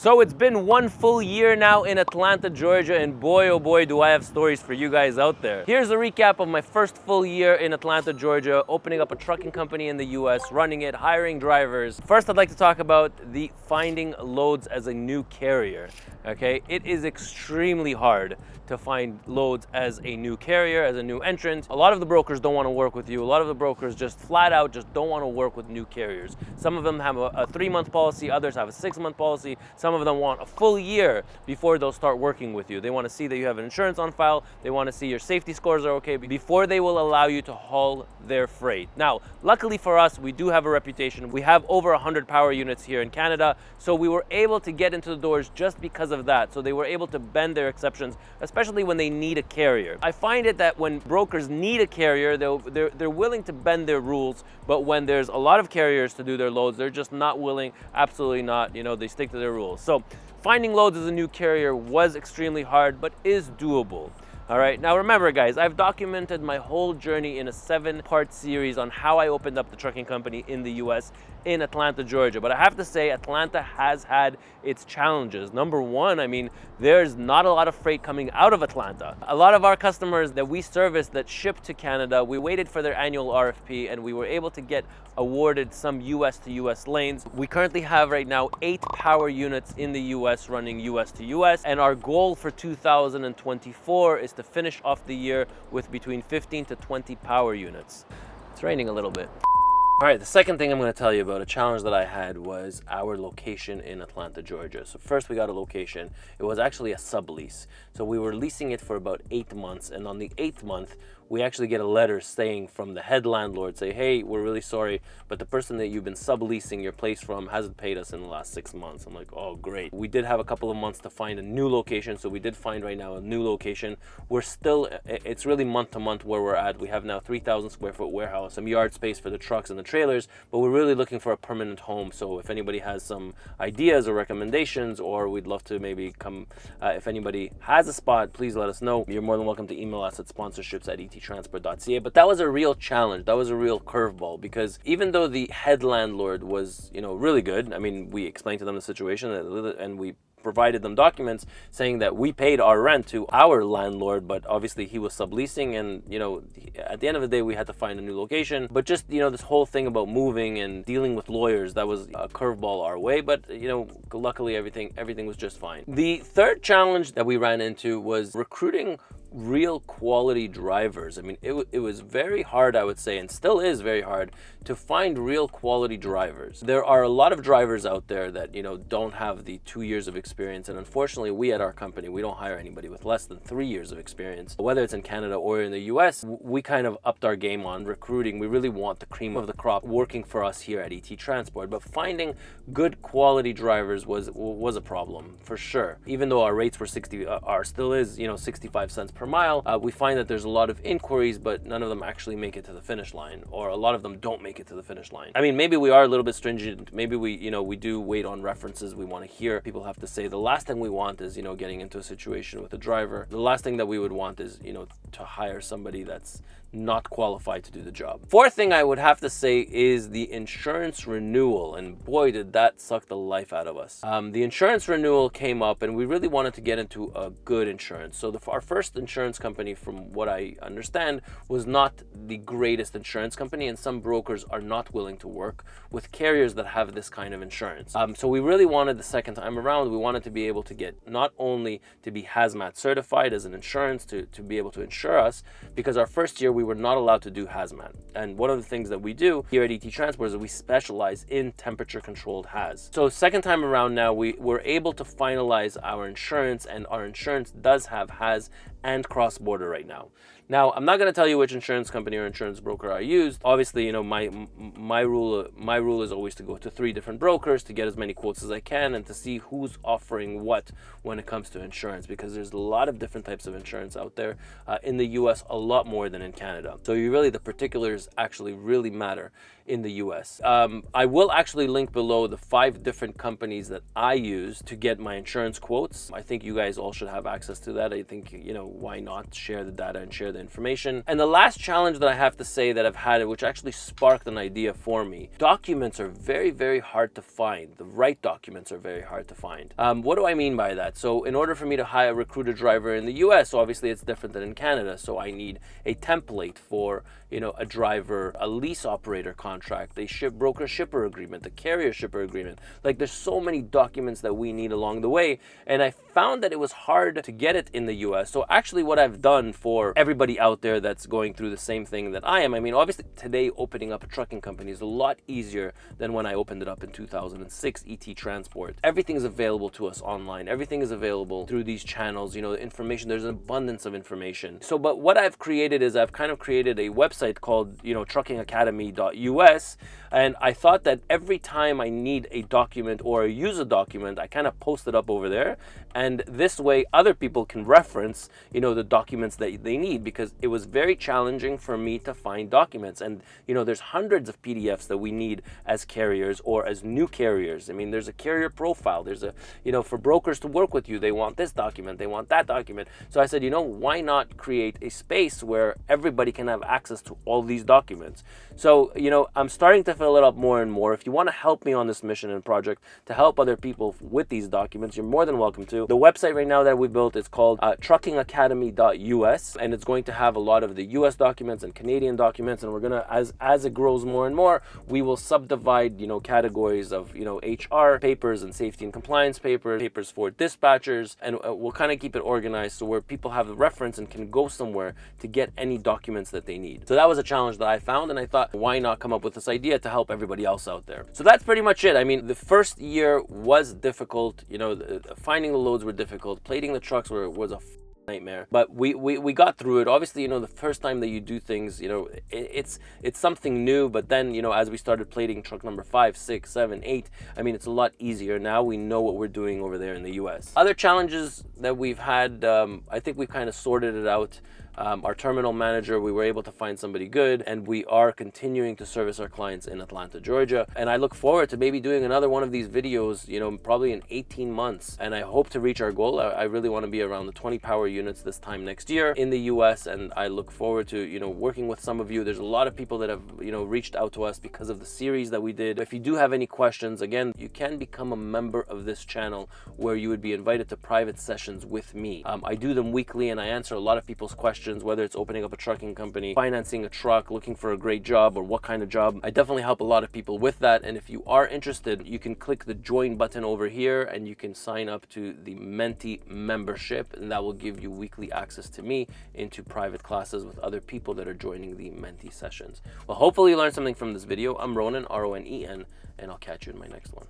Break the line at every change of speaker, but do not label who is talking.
So it's been one full year now in Atlanta, Georgia, and boy oh boy do I have stories for you guys out there. Here's a recap of my first full year in Atlanta, Georgia, opening up a trucking company in the US, running it, hiring drivers. First, I'd like to talk about the finding loads as a new carrier. Okay, it is extremely hard to find loads as a new carrier, as a new entrant. A lot of the brokers don't want to work with you. A lot of the brokers just flat out just don't want to work with new carriers. Some of them have a 3-month policy, others have a 6-month policy. Some of them want a full year before they'll start working with you. They want to see that you have an insurance on file. They want to see your safety scores are okay before they will allow you to haul their freight. Now, luckily for us, we do have a reputation. We have over 100 power units here in Canada, so we were able to get into the doors just because of that. So they were able to bend their exceptions, especially when they need a carrier. I find it that when brokers need a carrier, they're willing to bend their rules, but when there's a lot of carriers to do their loads, they're just not willing, absolutely not, they stick to their rules. So finding loads as a new carrier was extremely hard, but is doable. All right, now remember guys, I've documented my whole journey in a 7-part series on how I opened up the trucking company in the US in Atlanta, Georgia. But I have to say, Atlanta has had its challenges. Number one, there's not a lot of freight coming out of Atlanta. A lot of our customers that we service that ship to Canada, we waited for their annual RFP and we were able to get awarded some US to US lanes. We currently have right now 8 power units in the US running US to US, and our goal for 2024 is to finish off the year with between 15 to 20 power units. It's raining a little bit. All right, the second thing I'm going to tell you about, a challenge that I had, was our location in Atlanta, Georgia. So first we got a location. It was actually a sublease. So we were leasing it for about 8 months, and on the 8th month, we actually get a letter saying from the head landlord, say, hey, we're really sorry, but the person that you've been subleasing your place from hasn't paid us in the last 6 months. I'm like, oh, great. We did have a couple of months to find a new location, so we did find right now a new location. It's really month to month where we're at. We have now 3,000 square foot warehouse, some yard space for the trucks and the trailers, but we're really looking for a permanent home. So if anybody has some ideas or recommendations, or we'd love to maybe come, if anybody has a spot, please let us know. You're more than welcome to email us at sponsorships@ettransport.ca. But that was a real challenge. That was a real curveball, because even though the head landlord was, really good, we explained to them the situation and we provided them documents saying that we paid our rent to our landlord, but obviously he was subleasing, and at the end of the day we had to find a new location. But just this whole thing about moving and dealing with lawyers, that was a curveball our way, but luckily everything was just fine. The third challenge that we ran into was recruiting real quality drivers. It was very hard, I would say, and still is very hard, to find real quality drivers. There are a lot of drivers out there that don't have the 2 years of experience, and unfortunately we at our company, we don't hire anybody with less than 3 years of experience. Whether it's in Canada or in the US, we kind of upped our game on recruiting. We really want the cream of the crop working for us here at ET Transport, but finding good quality drivers was a problem for sure. Even though our rates were still is 65 cents per mile, we find that there's a lot of inquiries, but none of them actually make it to the finish line, or a lot of them don't make it to the finish line. Maybe we are a little bit stringent. Maybe we do wait on references. We want to hear people have to say. The last thing we want is getting into a situation with a driver. The last thing that we would want is to hire somebody that's not qualified to do the job. Fourth thing I would have to say is the insurance renewal, and boy did that suck the life out of us. The insurance renewal came up, and we really wanted to get into a good insurance. So our first insurance company, from what I understand, was not the greatest insurance company, and some brokers are not willing to work with carriers that have this kind of insurance. So we really wanted, the second time around, we wanted to be able to get not only to be hazmat certified as an insurance to be able to insure us, because our first year we were not allowed to do hazmat. And one of the things that we do here at ET Transport is that we specialize in temperature controlled haz. So second time around now, we were able to finalize our insurance, and our insurance does have haz and cross-border right now. Now, I'm not going to tell you which insurance company or insurance broker I used. Obviously, my rule is always to go to 3 different brokers to get as many quotes as I can, and to see who's offering what when it comes to insurance, because there's a lot of different types of insurance out there in the US, a lot more than in Canada. So the particulars actually really matter in the US. I will actually link below the 5 different companies that I use to get my insurance quotes. I think you guys all should have access to that. I think, why not share the data and share the information. And the last challenge that I have to say that I've had, which actually sparked an idea for me, documents are very, very hard to find. The right documents are very hard to find. What do I mean by that? So in order for me to recruit a driver in the US, obviously it's different than in Canada. So I need a template for, a driver, a lease operator contract, a broker shipper agreement, a carrier shipper agreement. Like, there's so many documents that we need along the way. And I found that it was hard to get it in the US. So actually what I've done for everybody out there that's going through the same thing that I am, I mean, obviously today opening up a trucking company is a lot easier than when I opened it up in 2006, ET Transport. Everything is available to us online. Everything is available through these channels, the information, there's an abundance of information. So, but what I've created is I've kind of created a website called, truckingacademy.us. And I thought that every time I need a document or use a document, I kind of post it up over there. And this way other people can reference, the documents that they need, because it was very challenging for me to find documents. And, there's hundreds of PDFs that we need as carriers or as new carriers. I mean, there's a carrier profile. There's a, for brokers to work with you, they want this document, they want that document. So I said, why not create a space where everybody can have access to all these documents? So, I'm starting to fill it up more and more. If you want to help me on this mission and project to help other people with these documents, you're more than welcome to. The website right now that we built is called truckingacademy.us, and it's going to have a lot of the US documents and Canadian documents, and we're going to, as it grows more and more, we will subdivide, categories of, HR papers and safety and compliance papers for dispatchers, and we'll kind of keep it organized so where people have a reference and can go somewhere to get any documents that they need. So that was a challenge that I found, and I thought, why not come up with this idea to help everybody else out there? So that's pretty much it. I mean, the first year was difficult. Finding the loads were difficult. Plating the trucks was a nightmare, but we got through it. Obviously, the first time that you do things, it's something new, but then, as we started plating truck number 5, 6, 7, 8, I mean, it's a lot easier. Now we know what we're doing over there in the US. Other challenges that we've had, I think we've kind of sorted it out. Our terminal manager, we were able to find somebody good, and we are continuing to service our clients in Atlanta, Georgia. And I look forward to maybe doing another one of these videos, probably in 18 months. And I hope to reach our goal. I really want to be around the 20 power units this time next year in the US. And I look forward to, working with some of you. There's a lot of people that have, reached out to us because of the series that we did. If you do have any questions, again, you can become a member of this channel where you would be invited to private sessions with me. I do them weekly, and I answer a lot of people's questions, whether it's opening up a trucking company, financing a truck, looking for a great job, or what kind of job. I definitely help a lot of people with that. And if you are interested, you can click the join button over here and you can sign up to the Menti membership, and that will give you weekly access to me into private classes with other people that are joining the Menti sessions. Well, hopefully you learned something from this video. I'm Ronen, R-O-N-E-N, and I'll catch you in my next one.